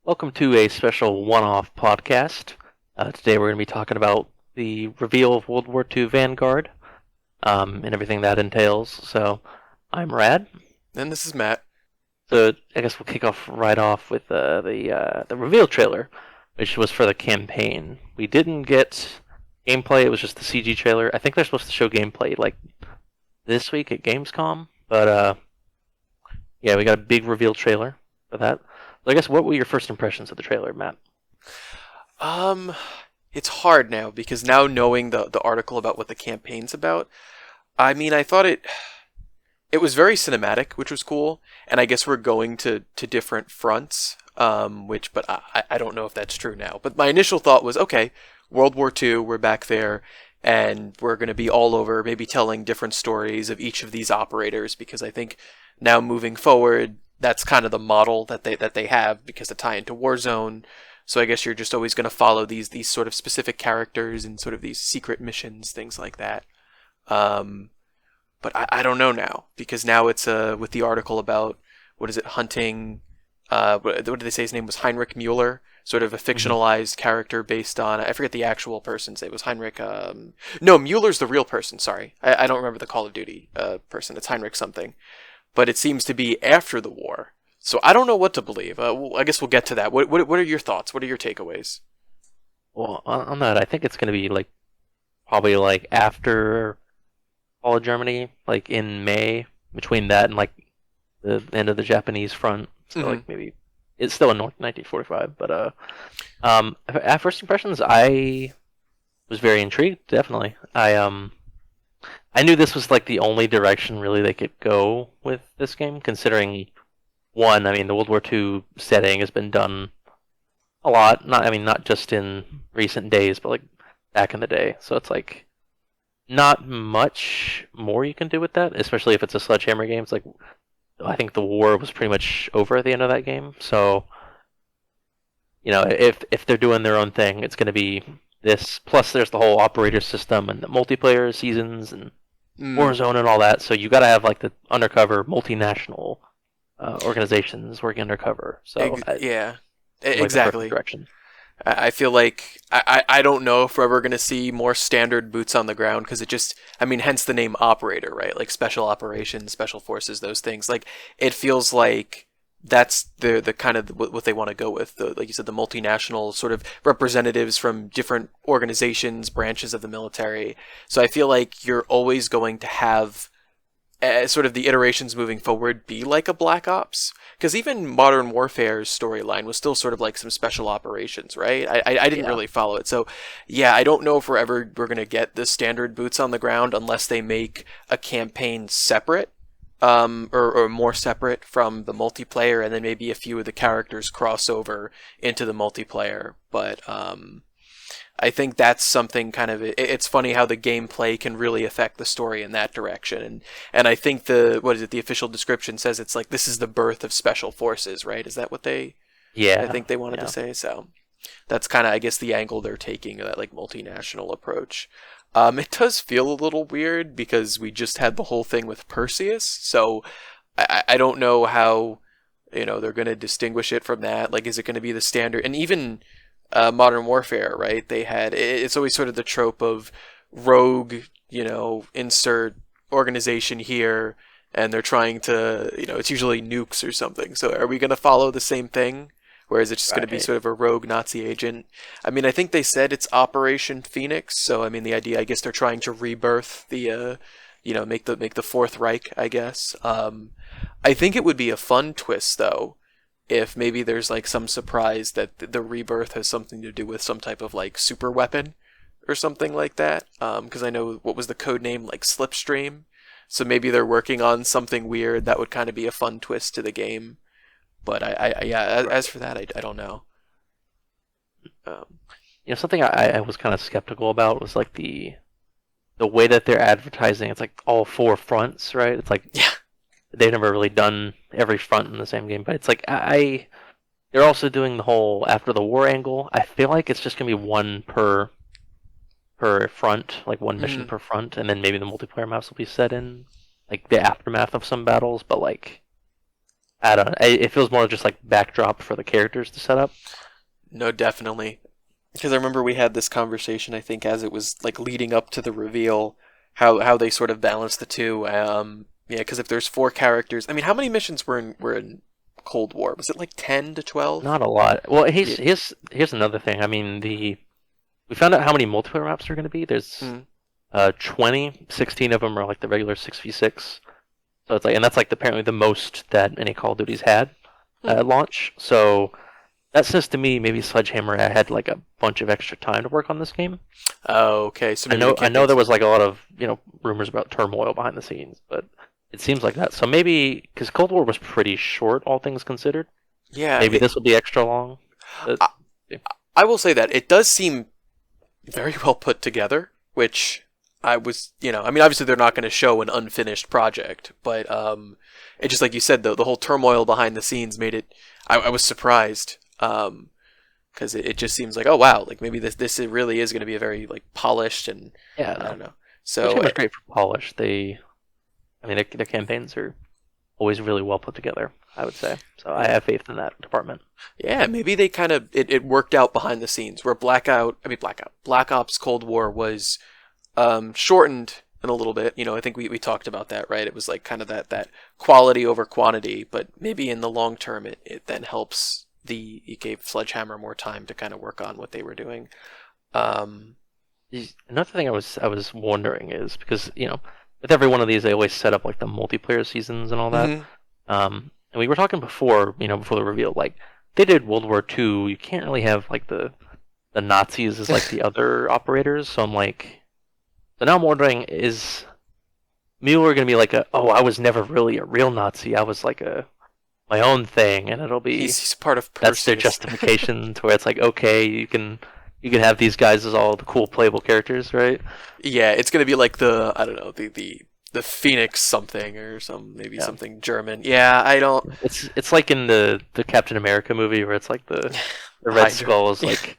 Welcome to a special one-off podcast. Today we're going to be talking about the reveal of World War II Vanguard and everything that entails. So, I'm Rad. And this is Matt. So I guess we'll kick off right off with the reveal trailer, which was for the campaign. We didn't get gameplay; it was just the CG trailer. I think they're supposed to show gameplay like this week at Gamescom, but yeah, we got a big reveal trailer for that. So I guess what were your first impressions of the trailer, Matt? Um, it's hard now because now knowing the article about what the campaign's about, I thought it was very cinematic, which was cool, and I guess we're going to different fronts, but I don't know if that's true now. But my initial thought was, okay, World War II, we're back there, and we're going to be all over, maybe telling different stories of each of these operators, because I think now moving forward, that's kind of the model that they have because to tie into Warzone. So I guess you're just always going to follow these sort of specific characters and sort of these secret missions, things like that. Um, but I don't know now because now it's with the article about what is it hunting. What did they say his name was? Heinrich Mueller, sort of a Mm-hmm. fictionalized character based on I forget the actual person's name. It was Heinrich. No, Mueller's the real person. Sorry, I don't remember the Call of Duty person. It's Heinrich something, but it seems to be after the war. So I don't know what to believe. I guess we'll get to that. What are your thoughts? What are your takeaways? Well, on that, I think it's going to be like probably like after all of Germany, like in May, between that and like the end of the Japanese front. So Hmm. like maybe it's still in 1945, but at first impressions, I was very intrigued. Definitely, I knew this was like the only direction really they could go with this game, considering one, I mean, the World War II setting has been done a lot. Not just in recent days, but like back in the day. So it's like not much more you can do with that, especially if it's a sledgehammer game. It's like I think the war was pretty much over at the end of that game. So if they're doing their own thing, it's going to be this. Plus, there's the whole operator system and the multiplayer seasons and Mm, Warzone and all that. So you got to have like the undercover multinational organizations working undercover. So I yeah, seemed like the perfect exactly. direction. I feel like I don't know if we're ever going to see more standard boots on the ground because it just, hence the name operator, right? Like special operations, special forces, those things. Like it feels like that's the kind of what they want to go with. Like you said, the multinational sort of representatives from different organizations, branches of the military. So I feel like you're always going to have sort of the iterations moving forward be like a Black Ops? Because even Modern Warfare's storyline was still sort of like some special operations, right? I didn't Yeah. really follow it. So, yeah, I don't know if we're going to get the standard boots on the ground unless they make a campaign separate. Or more separate from the multiplayer, and then maybe a few of the characters cross over into the multiplayer. But I think that's something kind of it's funny how the gameplay can really affect the story in that direction. And I think the official description says it's like this is the birth of special forces, right? Is that what I Yeah. think they wanted to Yeah. say? So that's kind of I guess the angle they're taking, that like multinational approach. It does feel a little weird because we just had the whole thing with Perseus, so I don't know how they're going to distinguish it from that. Like, is it going to be the standard? And even Modern Warfare, right? It's always sort of the trope of rogue, insert organization here, and they're trying to, it's usually nukes or something. So are we going to follow the same thing? Where is it just going to be Right. sort of a rogue Nazi agent? I think they said it's Operation Phoenix. So the idea, I guess, they're trying to rebirth make the Fourth Reich, I guess. I think it would be a fun twist though if maybe there's like some surprise that the rebirth has something to do with some type of like super weapon or something like that. Because I know what was the code name, like Slipstream. So maybe they're working on something weird that would kind of be a fun twist to the game. But yeah, as Right. for that, I don't know. Um, Something I was kind of skeptical about was like the way that they're advertising. It's like all four fronts, right? It's like yeah, they've never really done every front in the same game, but it's like they're also doing the whole after the war angle. I feel like it's just gonna be one per front, like one mission mm, per front, and then maybe the multiplayer maps will be set in like the aftermath of some battles. But like, I don't know. It feels more just like backdrop for the characters to set up. No, definitely. Because I remember we had this conversation, I think, as it was like leading up to the reveal, how they sort of balance the two. Yeah, because if there's four characters, I mean, how many missions were in Cold War? Was it like 10 to 12? Not a lot. Well, Yeah. here's another thing. I mean, we found out how many multiplayer maps are going to be. There's Mm. 20, 16 of them are like the regular 6v6. So it's like, and that's like apparently the most that any Call of Duty's had Hmm. at launch. So that says to me maybe Sledgehammer had like a bunch of extra time to work on this game. Oh, okay. So I maybe the know campaign's there was like a lot of rumors about turmoil behind the scenes, but it seems like that. So maybe because Cold War was pretty short, all things considered, yeah. maybe this will be extra long. But, I, I will say that it does seem very well put together, which I mean, obviously they're not going to show an unfinished project, but it just like you said, the whole turmoil behind the scenes made it. I was surprised because it just seems like, oh wow, like maybe this really is going to be a very like polished and yeah, I don't no. know. This So game is great for polish. I mean, their campaigns are always really well put together, I would say. So I have faith in that department. yeah, maybe they kind of it worked out behind the scenes where Black Ops Cold War was shortened in a little bit. I think we talked about that, right? It was like kind of that quality over quantity, but maybe in the long term, it then helps it gave Sledgehammer more time to kind of work on what they were doing. Um, Another thing I was wondering is because with every one of these they always set up like the multiplayer seasons and all that. mhm. And we were talking before, before the reveal, like they did World War II. You can't really have like the Nazis as like the other operators. So I'm like, so now I'm wondering, is Mueller gonna be like oh, I was never really a real Nazi. I was like my own thing, and it'll be He's part of that's their Perseus. justification to where it's like, okay, you can have these guys as all the cool playable characters, right? Yeah, it's gonna be like the I don't know the Phoenix something or maybe Yeah. something German. Yeah, I don't It's like in the Captain America movie where it's like the Red Hydra. Skull is like,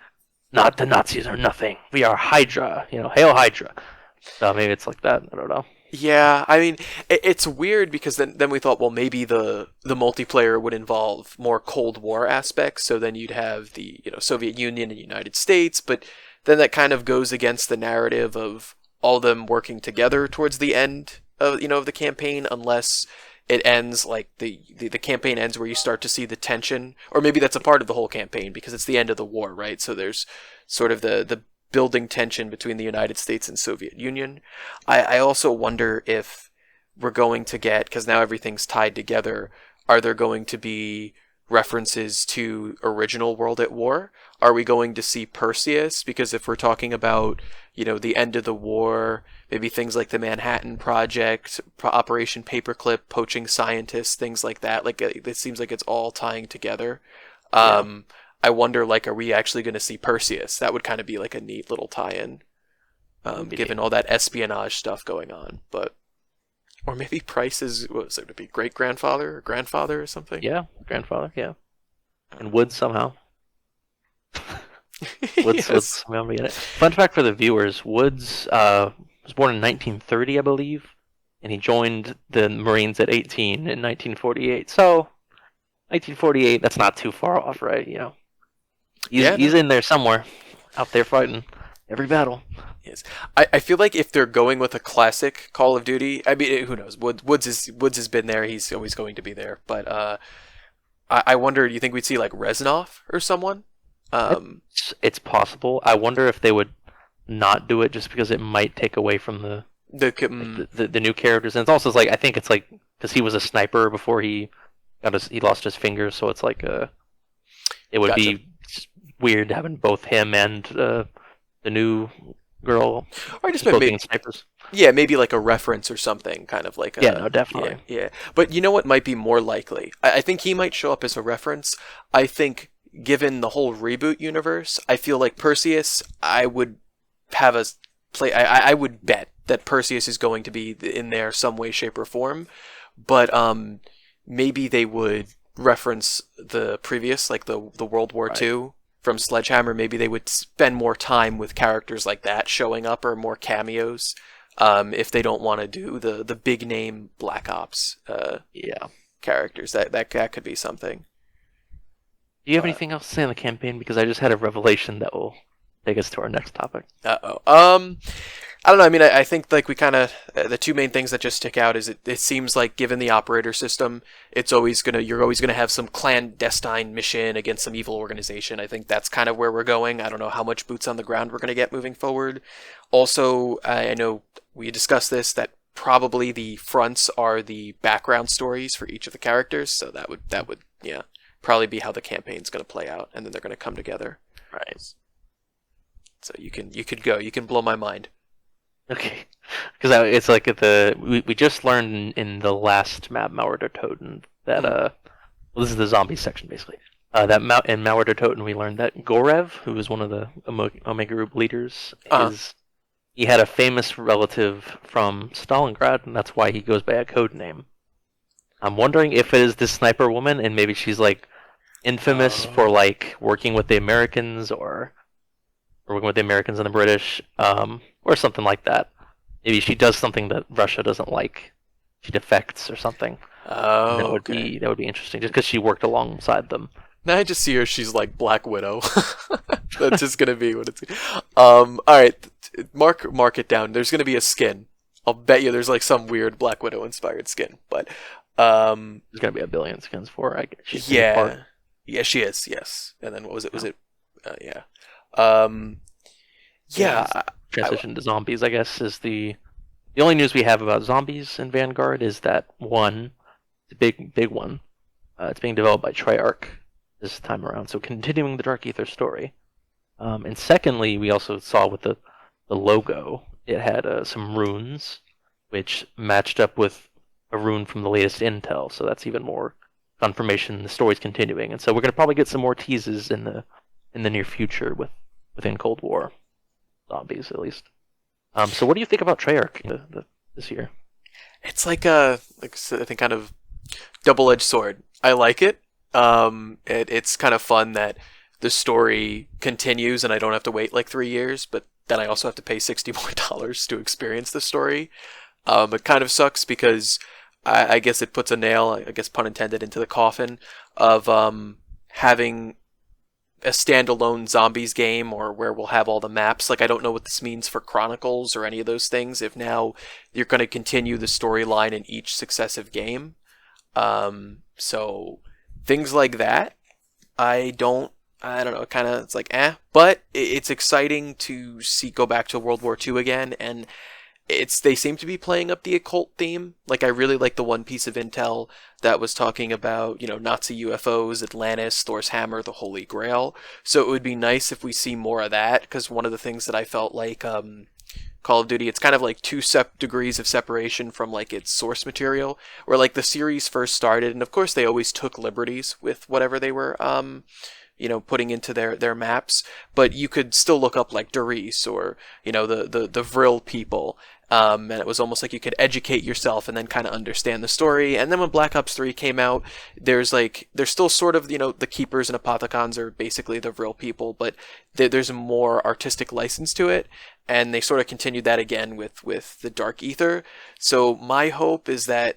not the Nazis are nothing. We are Hydra. Hail Hydra. So maybe it's like that. I don't know. Yeah, I mean, it's weird because then we thought, well, maybe the multiplayer would involve more Cold War aspects, so then you'd have the Soviet Union and United States, but then that kind of goes against the narrative of all them working together towards the end of the campaign, unless it ends like the campaign ends where you start to see the tension, or maybe that's a part of the whole campaign because it's the end of the war, right? So there's sort of the building tension between the United States and Soviet Union. I also wonder if we're going to get, because now everything's tied together, are there going to be references to original World at War? Are we going to see Perseus? Because if we're talking about, the end of the war, maybe things like the Manhattan Project, Operation Paperclip, poaching scientists, things like that. Like it seems like it's all tying together. Yeah, Um, I wonder, like, are we actually going to see Perseus? That would kind of be like a neat little tie-in, that would be given neat. all that espionage stuff going on. But or maybe Price is what was it to be great grandfather or grandfather or something? Yeah, grandfather. Yeah, and Woods somehow. Woods Yes. somehow be in it. Fun fact for the viewers: Woods was born in 1930, I believe, and he joined the Marines at 18 in 1948. So 1948, that's not too far off, right? He's Yeah. he's No. in there somewhere, out there fighting every battle. Yes. I feel like if they're going with a classic Call of Duty, I mean, who knows? Woods has been there. He's always going to be there. But I wonder. Do you think we'd see like Reznov or someone? Um, It's possible. I wonder if they would not do it just because it might take away from the like the new characters. And it's also like I think it's like because he was a sniper before he lost his fingers, so it's like it would Gotcha. be weird having both him and the new girl Or I just just meant both being snipers. yeah, maybe like a reference or something, kind of like Yeah, no, yeah, definitely. yeah. But you know what might be more likely? I think he might show up as a reference. I think, given the whole reboot universe, I feel like Perseus, I would have a play. I would bet that Perseus is going to be in there some way, shape, or form. But maybe they would reference the previous, like the World War Right. II from Sledgehammer. Maybe they would spend more time with characters like that showing up or more cameos if they don't want to do the big name Black Ops. Yeah. characters. That could be something. Do you have But anything else to say on the campaign? Because I just had a revelation that will take us to our next topic. uh-oh. I don't know. I mean, I think like we kind of the two main things that just stick out is it seems like given the operator system, you're always gonna have some clandestine mission against some evil organization. I think that's kind of where we're going. I don't know how much boots on the ground we're gonna get moving forward. Also, I know we discussed this that probably the fronts are the background stories for each of the characters, so that would yeah probably be how the campaign's gonna play out, and then they're gonna come together. Right. So you can blow my mind. Okay. Because it's like we just learned in the last map, Mauer der Toten, that well, this is the zombie section basically. That in Mauer der Toten we learned that Gorev, who is one of the Omega Group leaders, he had a famous relative from Stalingrad, and that's why he goes by a code name. I'm wondering if it is this sniper woman, and maybe she's like infamous for like working with the Americans or working with the Americans and the British, or something like that. Maybe she does something that Russia doesn't like. She defects or something. Oh, that would be interesting, just because she worked alongside them. Now I just see her. She's like Black Widow. That's just gonna be what it's. All right, mark it down. There's gonna be a skin. I'll bet you there's like some weird Black Widow inspired skin, but there's gonna be a billion skins for her. Yeah, she is. Yes, and then what was it? Was it? Yeah. Yeah. Transition to zombies, I guess, is the only news we have about zombies in Vanguard is that one, the big one, it's being developed by Treyarch this time around, so continuing the Dark Ether story. And secondly, we also saw with the logo, it had some runes, which matched up with a rune from the latest intel, so that's even more confirmation the story's continuing. And so we're going to probably get some more teases in the near future within Cold War zombies, at least. So what do you think about Treyarch this year? It's like I think kind of double-edged sword. I like it. It's kind of fun that the story continues and I don't have to wait like 3 years, but then I also have to pay $60 more to experience the story. It kind of sucks because I guess it puts a nail, I guess pun intended, into the coffin of having a standalone zombies game or where we'll have all the maps. Like, I don't know what this means for Chronicles or any of those things, if now you're going to continue the storyline in each successive game. So things like that, I don't know, kind of, it's like, but it's exciting to go back to World War II again, and they seem to be playing up the occult theme. Like, I really like the one piece of intel that was talking about, Nazi UFOs, Atlantis, Thor's hammer, the Holy Grail. So it would be nice if we see more of that, because one of the things that I felt like Call of Duty, it's kind of like two degrees of separation from like its source material, where like the series first started, and of course they always took liberties with whatever they were putting into their maps, but you could still look up like Doris or the Vril people, and it was almost like you could educate yourself and then kind of understand the story. And then when Black Ops 3 came out, there's still sort of the Keepers and Apothicons are basically the Vril people, but there's a more artistic license to it, and they sort of continued that again with the Dark Ether. So my hope is that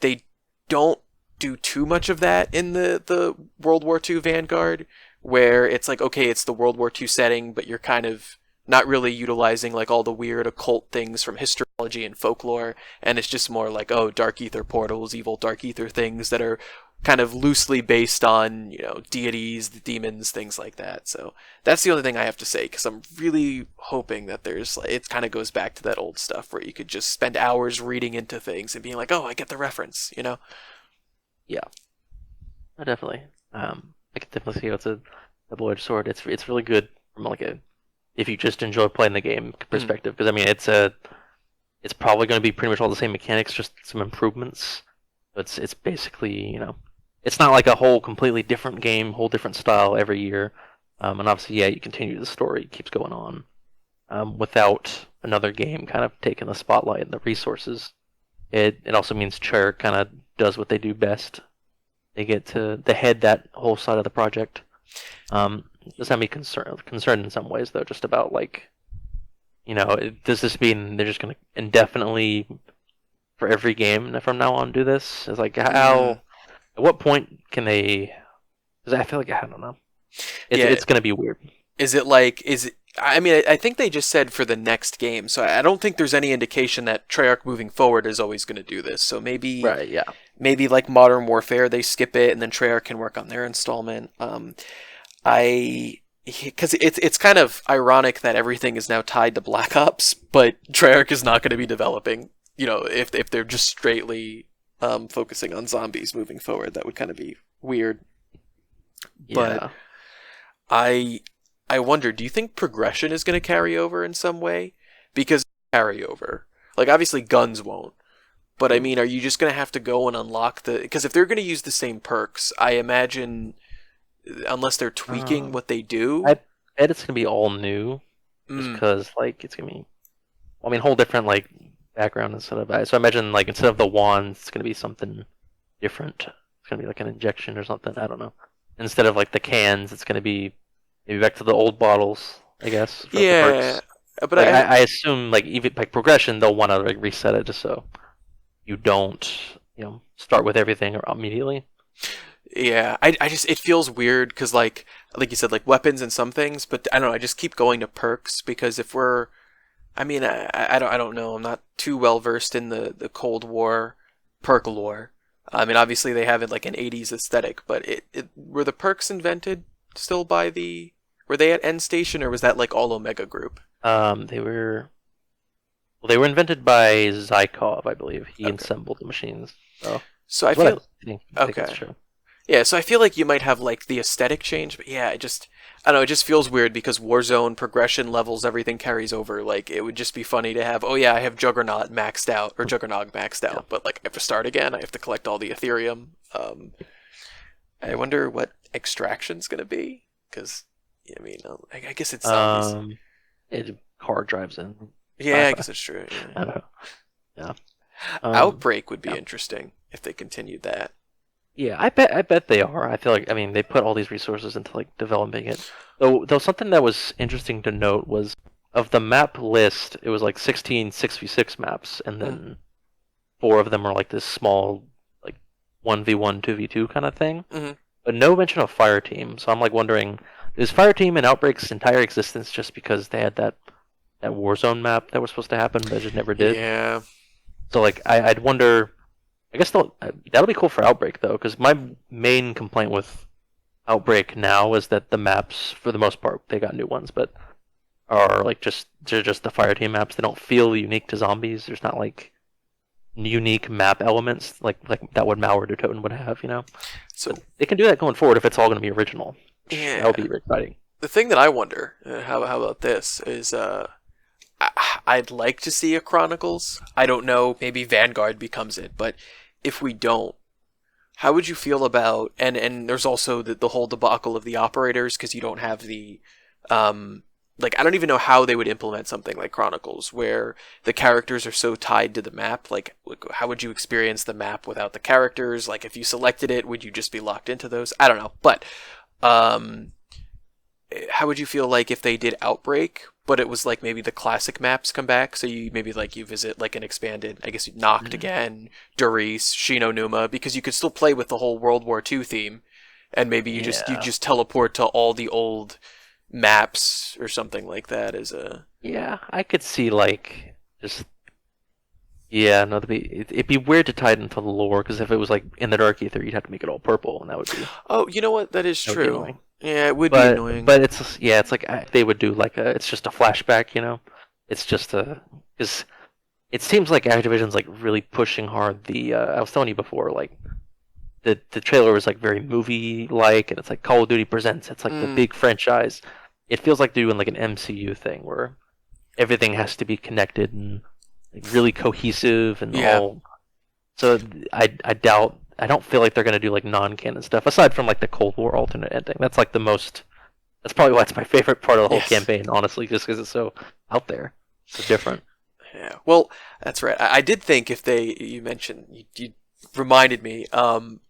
they don't do too much of that in the World War II Vanguard, where it's like, okay, it's the World War II setting, but you're kind of not really utilizing like all the weird occult things from historiology and folklore, and it's just more like, oh, Dark Ether portals, evil Dark Ether things that are kind of loosely based on, deities, the demons, things like that. So that's the only thing I have to say, because I'm really hoping that it kind of goes back to that old stuff where you could just spend hours reading into things and being like, oh, I get the reference, Yeah, definitely. I can definitely see how it's a double-edged sword. It's really good from like if you just enjoy playing the game perspective, because I mean it's probably going to be pretty much all the same mechanics, just some improvements. But it's basically it's not like a whole completely different game, whole different style every year. And obviously, yeah, you continue the story, it keeps going on without another game kind of taking the spotlight and the resources. It also means Chair kind of does what they do best. They get to head that whole side of the project. Does have me concerned in some ways, though, just about like, does this mean they're just going to indefinitely for every game from now on do this? It's like how At what point can they? Because I feel like I don't know. Yeah, It's gonna be weird. is it like is it? I mean, I think they just said for the next game, so I don't think there's any indication that Treyarch moving forward is always going to do this. So Right? Yeah. maybe like Modern Warfare, they skip it and then Treyarch can work on their installment. I because it's kind of ironic that everything is now tied to Black Ops, but Treyarch is not going to be developing. If they're just straightly focusing on zombies moving forward, that would kind of be weird. But Yeah. I I wonder, do you think progression is going to carry over in some way? Because carry over, like obviously guns won't. But I mean, are you just going to have to go and unlock the? Because if they're going to use the same perks, I imagine, unless they're tweaking Um, what they I do. bet it's gonna be all new, just Mm, because like it's gonna be. I mean, whole different like background instead of. So I imagine like instead of the wands, it's gonna be something different. It's gonna be like an injection or something. I don't know. Instead of like the cans, it's gonna be maybe back to the old bottles, I guess, for the yeah, perks. but Like I assume like even like progression, they'll want to like reset it just so you don't start with everything immediately. yeah, I just it feels weird because like you said, like weapons and some things, but I don't know. I just keep going to perks because if we're, I mean, I don't know. I'm not too well versed in the Cold War perk lore. I mean, obviously they have it like an '80s aesthetic, but it were the perks invented still by the were they at End Station or was that like all Omega Group? They were they were invented by Zykov, I believe. He Okay, assembled the machines. So so I that's what feel I think it's okay. true. Yeah, so I feel like you might have like the aesthetic change, but yeah, I don't know, it just feels weird because Warzone progression levels, everything carries over. Like it would just be funny to have, oh yeah, I have Juggernaut maxed out or Juggernog maxed Yeah. out, but like I have to start again. I have to collect all the Ethereum. I wonder what extraction's gonna be because I mean, I guess it's zombies. Um, car drives in. Yeah, I guess it's true. Yeah. I don't know. Yeah. Outbreak would be Yeah. interesting if they continued that. Yeah, I bet they are. I feel like I mean they put all these resources into like developing it. Though something that was interesting to note was of the map list, it was like 16 6v6 maps, and Mm, then four of them are like this small like 1v1 2v2 kind of thing. hmm But no mention of Fire Team. So I'm like wondering, is Fire Team in Outbreak's entire existence just because they had that Warzone map that was supposed to happen but just never did? Yeah. So like I'd wonder. I guess that'll be cool for Outbreak though, because my main complaint with Outbreak now is that the maps, for the most part, they got new ones, but are like they're just the fire team maps. They don't feel unique to zombies. There's not like unique map elements like that what Malware or Totem would have, you know. But So they can do that going forward if it's all going to be original. That would yeah. be exciting. The thing that I wonder, how about this, is I'd like to see a Chronicles. I don't know, maybe Vanguard becomes it, but if we don't, how would you feel about and there's also the whole debacle of the operators because you don't have the like I don't even know how they would implement something like Chronicles where the characters are so tied to the map. Like how would you experience the map without the characters? Like if you selected it, would you just be locked into those? I don't know, but um how would you feel like if they did Outbreak, but it was like maybe the classic maps come back, so you maybe like you visit like an expanded, I guess you Noct Mm. again, Doris, Shino Numa, because you could still play with the whole World War II theme, and maybe you Yeah, just teleport to all the old maps or something like that as a yeah, I could see like just yeah, no, it'd be weird to tie it into the lore because if it was like in the Dark Ether, you'd have to make it all purple, and Oh, you know what? That is that would be true. annoying. Yeah, it would be But annoying. but it's yeah, it's like they would do like it's just a flashback, you know. It's just a because it seems like Activision's like really pushing hard. I was telling you before, like the trailer was like very movie like, and it's like Call of Duty presents. It's like the Mm, big franchise. It feels like they're doing like an MCU thing where everything has to be connected and like, really cohesive and yeah. all. So I doubt. I don't feel like they're gonna do like non-canon stuff aside from like the Cold War alternate ending. That's like the most. That's probably why it's my favorite part of the whole Yes. campaign, honestly, just because it's so out there, so different. Yeah. Well, that's right. I did think if you mentioned, you reminded me,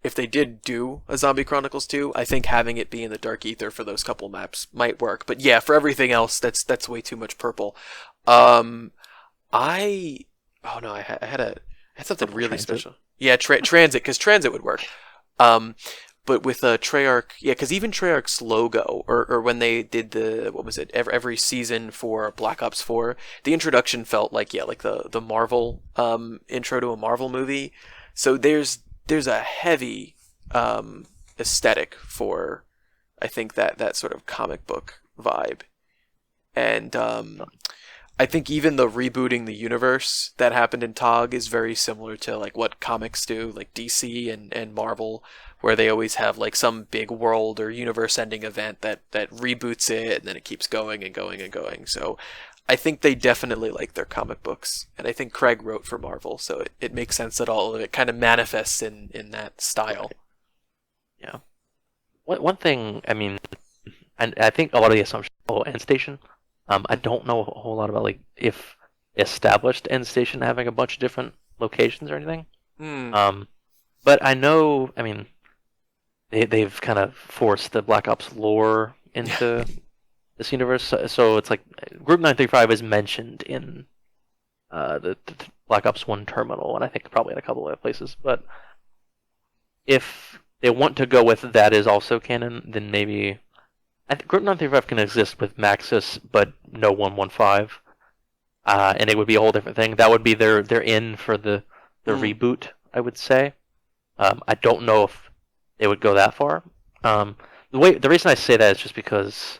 if they did do a Zombie Chronicles 2, I think having it be in the Dark Ether for those couple maps might work. But yeah, for everything else, that's way too much purple. Um, I, oh no, I had something Purple really Transit. special. Yeah, Transit, because Transit would work. Um, but with Treyarch, yeah, because even Treyarch's logo, or when they did the, what was it, every season for Black Ops 4, the introduction felt like, yeah, like the Marvel intro to a Marvel movie. So there's a heavy aesthetic for, I think, that sort of comic book vibe. And I think even the rebooting the universe that happened in TOG is very similar to like what comics do, like DC and Marvel, where they always have like some big world or universe ending event that reboots it and then it keeps going and going and going. So I think they definitely like their comic books. And I think Craig wrote for Marvel, so it makes sense that all of it kind of manifests in that style. Yeah. One thing, I mean, and I think a lot of the assumptions. Oh, End Station. I don't know a whole lot about like if established End Station having a bunch of different locations or anything. Hmm. But I know, I mean, they've kind of forced the Black Ops lore into this universe. So it's like Group 935 is mentioned in the Black Ops 1 terminal, and I think probably in a couple other places. But if they want to go with that is also canon, then maybe I think Group 935 can exist with Maxis, but no 115, and it would be a whole different thing. That would be their in for the Hmm. reboot, I would say. I don't know if they would go that far. The reason I say that is just because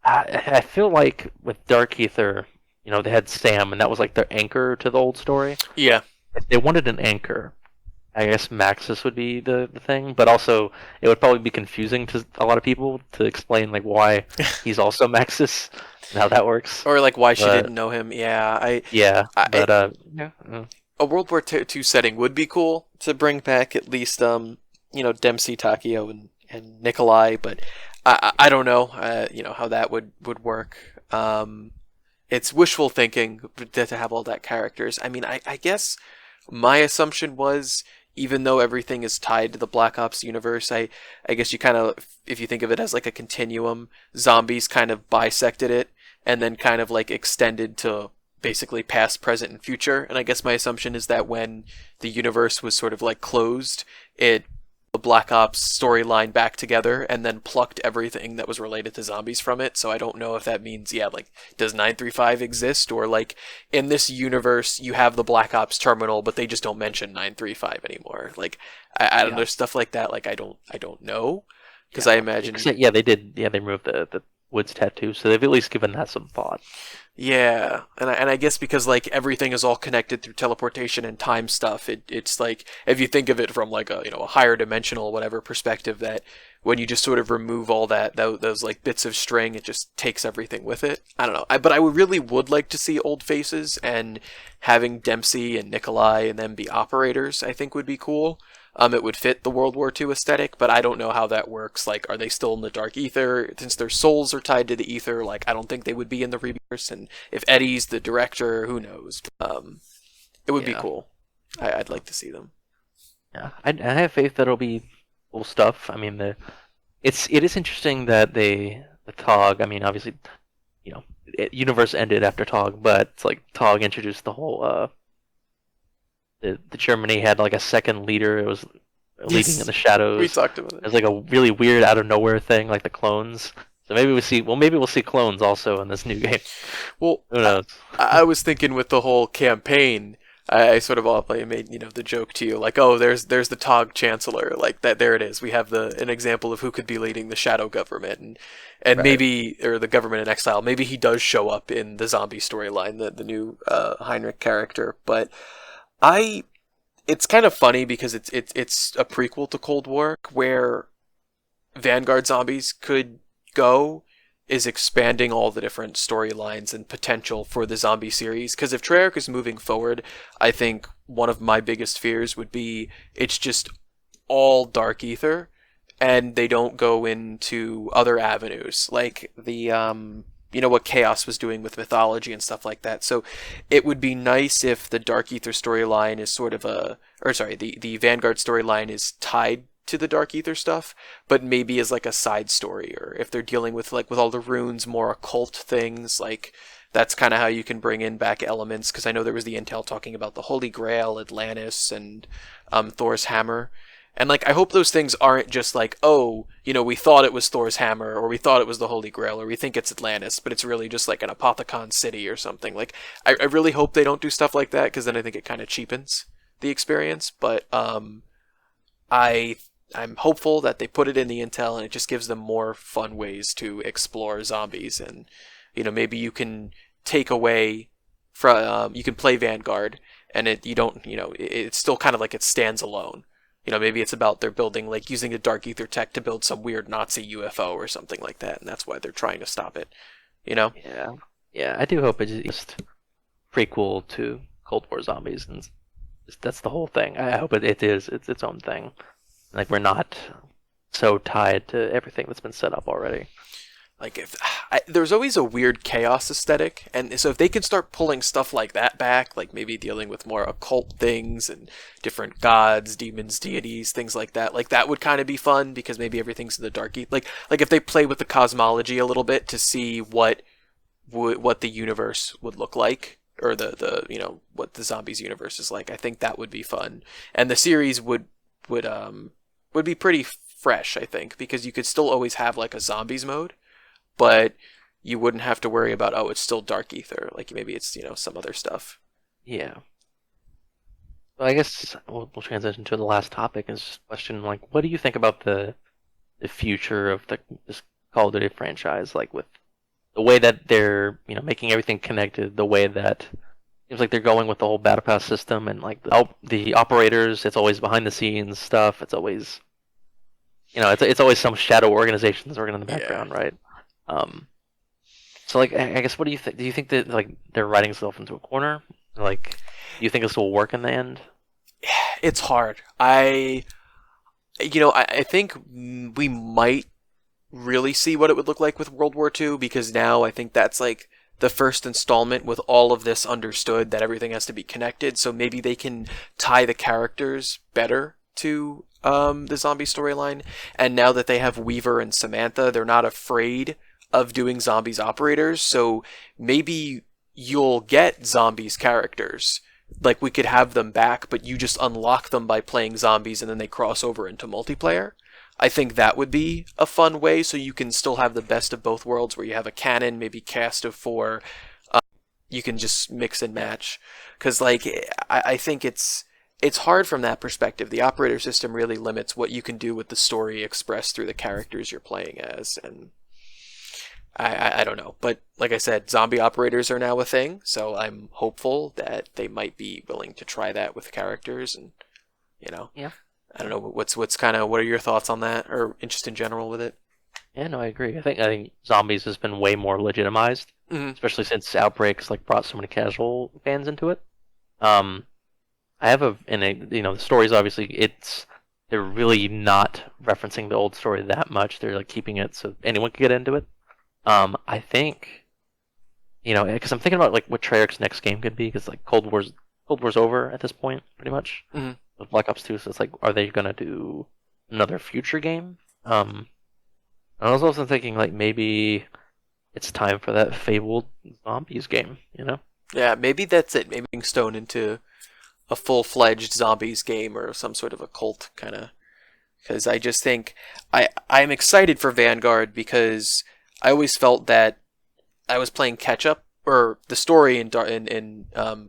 I feel like with Dark Ether, they had Sam, and that was like their anchor to the old story. Yeah. If they wanted an anchor, I guess Maxis would be the thing, but also it would probably be confusing to a lot of people to explain like why he's also Maxis and how that works. Or like why she But didn't know him. Yeah. yeah, I but yeah, a World War II setting would be cool to bring back at least Dempsey, Takio, and Nikolai, but I don't know how that would work. It's wishful thinking to have all that characters. I mean, I guess my assumption was, even though everything is tied to the Black Ops universe, I guess you kind of, if you think of it as like a continuum, Zombies kind of bisected it and then kind of like extended to basically past, present, and future. And I guess my assumption is that when the universe was sort of like closed, it the Black Ops storyline back together and then plucked everything that was related to zombies from it. So I don't know if that means, yeah, like, does 935 exist? Or, like, in this universe, you have the Black Ops terminal, but they just don't mention 935 anymore. Like, I don't yeah, know, stuff like that, like, I don't know. Because yeah. I imagine. Yeah, they did. Yeah, they removed the Woods tattoo, so they've at least given that some thought. Yeah, and I guess because like everything is all connected through teleportation and time stuff, it's like if you think of it from like a a higher dimensional whatever perspective, that when you just sort of remove all those like bits of string, it just takes everything with it. I don't know, but I really would like to see old faces, and having Dempsey and Nikolai and them be operators, I think would be cool. It would fit the World War II aesthetic, but I don't know how that works. Like, are they still in the Dark Ether? Since their souls are tied to the Ether, like, I don't think they would be in the Rebirth. And if Eddie's the director, who knows? It would be Yeah, cool. I'd like to see them. yeah. I have faith that it'll be cool stuff. I mean, it is interesting that the Tog. I mean, obviously, universe ended after Tog, but it's like Tog introduced the whole the Germany had like a second leader. It was leading in Yes, the we shadows. talked about It it. was like a really weird out of nowhere thing, like the clones. So maybe we'll see clones also in this new game. Well, Who knows? I was thinking with the whole campaign, I sort of all made the joke to you like, oh, there's the Tog Chancellor, like that. There it is. We have an example of who could be leading the Shadow Government, and Right. maybe, or the government in exile. Maybe he does show up in the zombie storyline, the new Heinrich character. But I it's kind of funny because it's a prequel to Cold War where Vanguard Zombies could go is expanding all the different storylines and potential for the zombie series. Because if Treyarch is moving forward, I think one of my biggest fears would be it's just all Dark Ether, and they don't go into other avenues like the what Chaos was doing with mythology and stuff like that. So it would be nice if the Dark Ether storyline is sort of the Vanguard storyline is tied to the Dark Ether stuff, but maybe as like a side story, or if they're dealing with like with all the runes, more occult things, like that's kind of how you can bring in back elements. Because I know there was the intel talking about the Holy Grail, Atlantis, and Thor's hammer, And like I hope those things aren't just like, oh, we thought it was Thor's hammer, or we thought it was the Holy Grail, or we think it's Atlantis, but it's really just like an Apothicon city or something. Like I really hope they don't do stuff like that, because then I think it kind of cheapens the experience. But I'm hopeful that they put it in the intel and it just gives them more fun ways to explore zombies. And maybe you can take away from you can play Vanguard, and it's still kind of like it stands alone. Maybe it's about they're building, like, using the Dark Ether tech to build some weird Nazi UFO or something like that, and that's why they're trying to stop it. Yeah, I do hope it's just prequel to Cold War Zombies, and that's the whole thing. I hope it's its own thing. Like, we're not so tied to everything that's been set up already. Like, there's always a weird chaos aesthetic, and so if they can start pulling stuff like that back, like maybe dealing with more occult things and different gods, demons, deities, things like that would kind of be fun, because maybe everything's in the dark. Like if they play with the cosmology a little bit to see what the universe would look like, or the what the zombies universe is like, I think that would be fun, and the series would be pretty fresh, I think, because you could still always have like a zombies mode, but you wouldn't have to worry about, oh, it's still Dark Ether. Like, maybe it's, some other stuff. Yeah. Well, I guess we'll transition to the last topic. Is just a question, like, what do you think about the future of this Call of Duty franchise? Like, with the way that they're, making everything connected, the way that seems like they're going with the whole battle pass system, and like the operators, it's always behind the scenes stuff. It's always, it's always some shadow organization that's working in the background, right? So, like, I guess, what do you think? Do you think that, like, they're writing themselves into a corner? Like, do you think this will work in the end? It's hard. I think we might really see what it would look like with World War II, because now I think that's like the first installment with all of this understood, that everything has to be connected. So maybe they can tie the characters better to the zombie storyline. And now that they have Weaver and Samantha, they're not afraid of doing zombies operators. So maybe you'll get zombies characters. Like, we could have them back, but you just unlock them by playing zombies, and then they cross over into multiplayer. I think that would be a fun way, so you can still have the best of both worlds, where you have a canon, maybe cast of 4. You can just mix and match. Because, like, I think it's hard from that perspective. The operator system really limits what you can do with the story expressed through the characters you're playing as, and I don't know. But like I said, zombie operators are now a thing, so I'm hopeful that they might be willing to try that with characters, and Yeah. I don't know, what are your thoughts on that, or interest in general with it? Yeah, no, I agree. I think zombies has been way more legitimized, especially since Outbreaks like brought so many casual fans into it. I have the stories, obviously they're really not referencing the old story that much. They're like keeping it so anyone can get into it. I think, because I'm thinking about like what Treyarch's next game could be, because like Cold War's over at this point, pretty much, with Black Ops 2. So it's like, are they gonna do another future game? I was also thinking, like, maybe it's time for that fabled zombies game. Yeah, maybe that's it. Maybe Stone into a full-fledged zombies game, or some sort of a cult kind of. Because I just think I'm excited for Vanguard, because I always felt that I was playing catch up, or the story in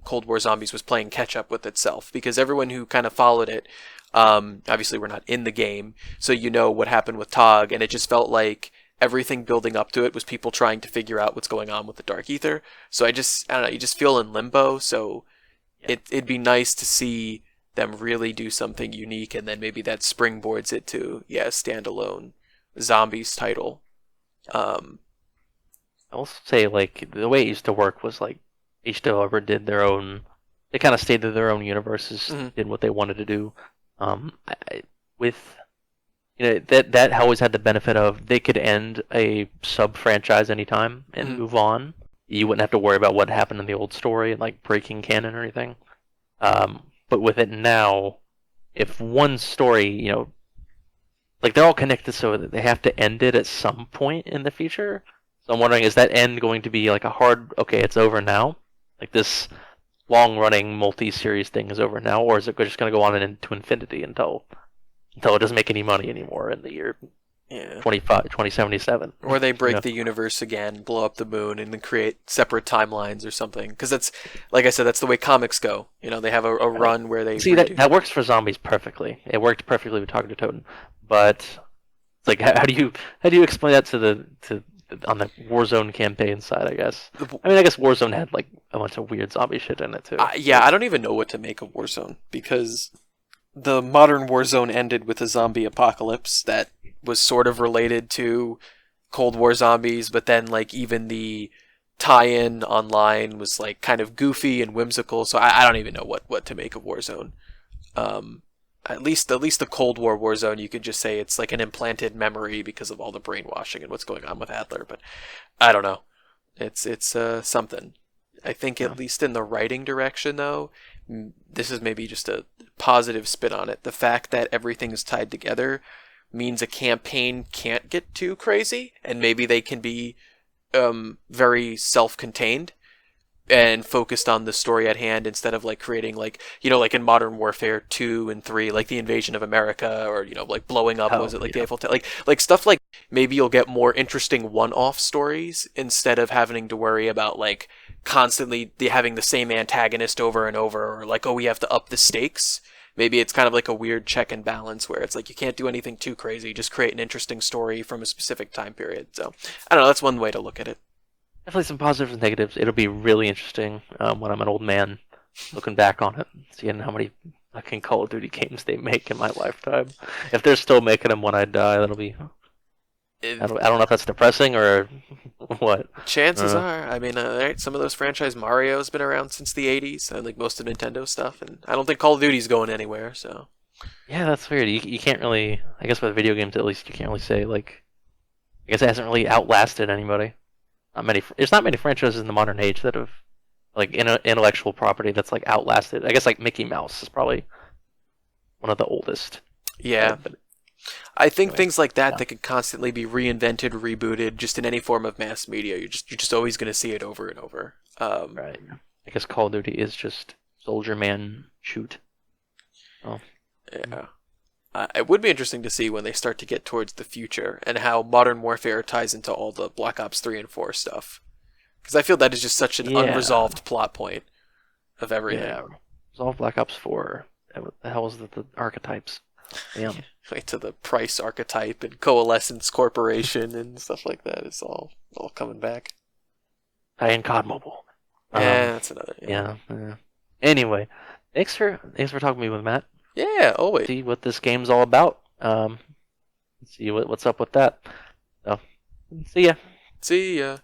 Cold War Zombies was playing catch up with itself, because everyone who kind of followed it, obviously we're not in the game, so what happened with Tog, and it just felt like everything building up to it was people trying to figure out what's going on with the Dark Ether. So I don't know, you just feel in limbo. So it'd be nice to see them really do something unique, and then maybe that springboards it to standalone zombies title. I will say, like, the way it used to work was like each developer did their own. They kind of stayed to their own universes, did what they wanted to do. With that always had the benefit of they could end a sub franchise anytime and move on. You wouldn't have to worry about what happened in the old story and like breaking canon or anything. But with it now, if one story, like, they're all connected, so that they have to end it at some point in the future. So I'm wondering, is that end going to be like a hard, okay, it's over now? Like, this long-running multi-series thing is over now, or is it just going to go on into infinity until until it doesn't make any money anymore in the year Yeah. 2077. Or they break You know? the universe again, blow up the moon, and then create separate timelines or something. Because that's, like I said, that's the way comics go. They have a Right. run where they See, redo. that works for zombies perfectly. It worked perfectly with Target Totem, but it's like how do you explain that to on the Warzone campaign side? I guess. I mean, I guess Warzone had like a bunch of weird zombie shit in it too. Yeah, I don't even know what to make of Warzone because the modern Warzone ended with a zombie apocalypse that was sort of related to Cold War zombies, but then like even the tie-in online was like kind of goofy and whimsical. So I don't even know what to make of Warzone. Um, at least the Cold War Warzone, you could just say it's like an implanted memory because of all the brainwashing and what's going on with Adler. But I don't know. It's something. I think Yeah. at least in the writing direction, though, this is maybe just a positive spin on it. The fact that everything is tied together means a campaign can't get too crazy, and maybe they can be very self-contained and focused on the story at hand instead of like creating like in Modern Warfare 2 and 3 like the invasion of America or like blowing up was it like the Yeah. Eiffel Tower like stuff like maybe you'll get more interesting one-off stories instead of having to worry about like constantly having the same antagonist over and over or like we have to up the stakes. Maybe it's kind of like a weird check and balance where it's like you can't do anything too crazy, just create an interesting story from a specific time period. So I don't know, that's one way to look at it. Definitely some positives and negatives. It'll be really interesting when I'm an old man looking back on it, seeing how many fucking Call of Duty games they make in my lifetime. If they're still making them when I die, that'll be. I don't know if that's depressing or what. Chances Uh, are, I mean, right, some of those franchise Mario's been around since the '80s, and like most of Nintendo stuff, and I don't think Call of Duty's going anywhere. So yeah, that's weird. You can't really. I guess with video games, at least, you can't really say like. I guess it hasn't really outlasted anybody. Not many. There's not many franchises in the modern age that have like intellectual property that's like outlasted. I guess like Mickey Mouse is probably one of the oldest. yeah, But I think anyway, things like that yeah, that could constantly be reinvented, rebooted, just in any form of mass media. You're just always going to see it over and over. right. I guess Call of Duty is just Soldier Man shoot. Oh, Yeah. It would be interesting to see when they start to get towards the future and how Modern Warfare ties into all the Black Ops 3 and 4 stuff. Because I feel that is just such an yeah, unresolved plot point of everything. yeah. Resolve Black Ops 4. What the hell is the archetypes? Damn. Like to the Price archetype and Coalescence Corporation and stuff like that. It's all coming back. And COD Mobile. Yeah, that's another. Yeah. Anyway, thanks for talking to me with Matt. Yeah, always. See what this game's all about. See what's up with that. So, see ya. See ya.